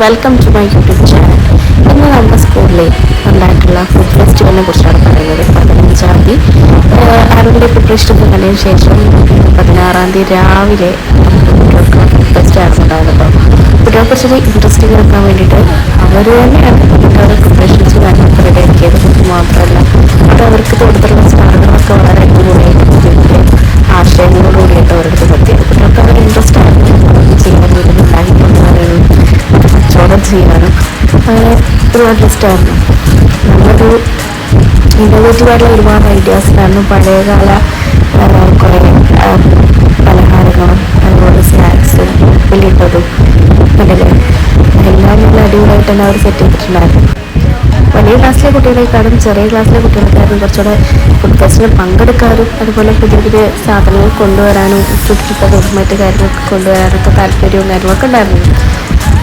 Welcome to my YouTube channel. ഇന്ന് നമ്മുടെ സ്കൂളിൽ ഉണ്ടായിട്ടുള്ള ഫുഡ് ഫെസ്റ്റിവലിനെ കുറിച്ചാണ് പറയുന്നത്. 15-ാം തീയതി അതിൻ്റെ പ്രിപ്പറേഷൻ കഴിഞ്ഞതിന് ശേഷം 16-ാം തീയതി രാവിലെ കുട്ടികൾക്ക് ഫുഡ് ഫെസ്റ്റാണ് ഉണ്ടാകുന്നത്. കുട്ടികളെ കുറച്ചൊരു ഇൻട്രസ്റ്റിംഗ് ആക്കാൻ വേണ്ടിയിട്ട് അവർ തന്നെയാണ് കുട്ടികളുടെ പ്രിപ്പറേഷൻസ് കാര്യങ്ങളൊക്കെ റെഡിയാക്കിയത്. ഫുഡ് മാത്രമല്ല, അത് അവർക്ക് കൊടുത്തിട്ടുള്ള സ്റ്റാറുകളൊക്കെ വളരെ അടിപൊളിയായിട്ട് ആശയങ്ങളോടുകൂടിയിട്ട് അവരുടെ പറ്റിയത്. കുട്ടികൾക്ക് അവർ ഇൻട്രസ്റ്റ് ആയിരുന്നു ചെയ്യാൻ വേണ്ടി ഉണ്ടാക്കി കൊണ്ടുവരാനും കച്ചവടം ചെയ്യാനും അങ്ങനെ ഒരുപാട് ഇഷ്ടമായിരുന്നു. നമ്മളൊരു ഇന്നോവേറ്റീവായിട്ടുള്ള ഒരുപാട് ഐഡിയാസിലായിരുന്നു. പഴയകാല കുറേ പലഹാരങ്ങളും അതുപോലെ സ്നാക്സും ഉപ്പിലിട്ടതും കണ്ടില്ലേ, എല്ലാം നല്ല അടിപൊളിയായിട്ട് തന്നെ അവർ സെറ്റ് ചെയ്തിട്ടുണ്ടായിരുന്നു. വലിയ ക്ലാസ്സിലെ കുട്ടികളെക്കാളും ചെറിയ ക്ലാസ്സിലെ കുട്ടികൾക്കാരും കുറച്ചുകൂടെ ഫുഡ് ഫെസ്റ്റിന് പങ്കെടുക്കാനും അതുപോലെ പുതിയ പുതിയ സാധനങ്ങൾ കൊണ്ടുവരാനും ചുട്ടിട്ടതും മറ്റു കാര്യങ്ങളൊക്കെ കൊണ്ടുവരാനൊക്കെ താല്പര്യവും കാര്യങ്ങളൊക്കെ ഉണ്ടായിരുന്നു.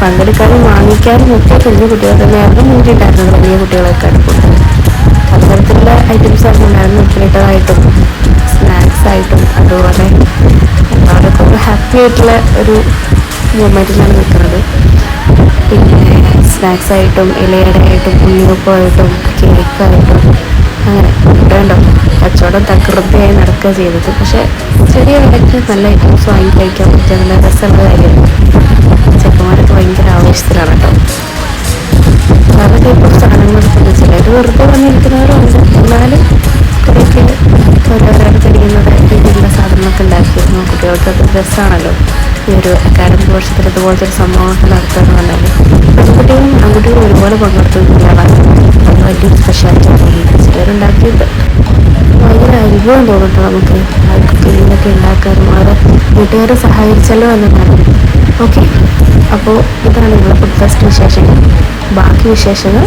പങ്കെടുക്കാനും വാങ്ങിക്കാനും ഒക്കെ കുഞ്ഞു കുട്ടികൾ തന്നെയായിരുന്നു മുന്നിട്ടുണ്ടായിരുന്നത്, വലിയ കുട്ടികളെക്കാളും കൂടുതൽ. പലതരത്തിലുള്ള ഐറ്റംസായിരുന്നു ഉണ്ടായിരുന്നു. ഉപ്പിലിട്ടതായിട്ടും സ്നാക്സ് ആയിട്ടും അതുപോലെ എല്ലാവർക്കും ഒരു ഹാപ്പി ആയിട്ടുള്ള ഒരു മൂമെൻറ്റിലാണ് നിൽക്കുന്നത്. പിന്നെ സ്നാക്സ് ആയിട്ടും ഇലയടയായിട്ടും ഉണ്ണിയപ്പമായിട്ടും കേക്കായിട്ടും അങ്ങനെ വേണ്ടോ കച്ചവടം തകൃതിയായി നടക്കുക ചെയ്തത്. പക്ഷേ ചെറിയ വിലയ്ക്ക് നല്ല ഐറ്റംസ് വാങ്ങി കഴിക്കാൻ പറ്റിയ നല്ല രസമുള്ള കാര്യമാണ്. ചെക്കന്മാരൊക്കെ ഭയങ്കര ആവേശത്തിലാണ് കേട്ടോ. പല ടൈപ്പ് സാധനങ്ങളൊക്കെ ചിലർ വെറുതെ വന്നിരിക്കുന്നവരുണ്ട്, എന്നാലും കുറേയൊക്കെ ഓരോരാൾക്ക് കഴിയുന്നത് രീതിയിലുള്ള സാധനങ്ങളൊക്കെ ഉണ്ടാക്കിയിരുന്നു. കുട്ടികൾക്കൊക്കെ രസമാണല്ലോ ഈ ഒരു അക്കാഡമിക് വർഷത്തിൽ ഇതുപോലത്തെ ഒരു സംഭവമൊക്കെ നടത്തുക എന്ന് പറഞ്ഞാൽ. പെൺകുട്ടികളും ആൺകുട്ടികളും ഒരുപോലെ പങ്കെടുത്തിട്ടുള്ളതാണ്. അത് വലിയ സ്പെഷ്യാലിറ്റി തോന്നുന്നുണ്ട്. ചിലരുണ്ടാക്കിയിട്ട് ഭയങ്കര അനുഭവം തോന്നിട്ടോ നമുക്ക്. അവർക്ക് ക്ലീനൊക്കെ ഉണ്ടാക്കാനും അവരെ വീട്ടുകാരെ സഹായിച്ചല്ലോ എന്നതാണ്. ഓക്കെ, അപ്പോൾ ഇതാണ് നിങ്ങളുടെ ഫുഡ് ഫെസ്റ്റ് വിശേഷങ്ങൾ. ബാക്കി വിശേഷങ്ങൾ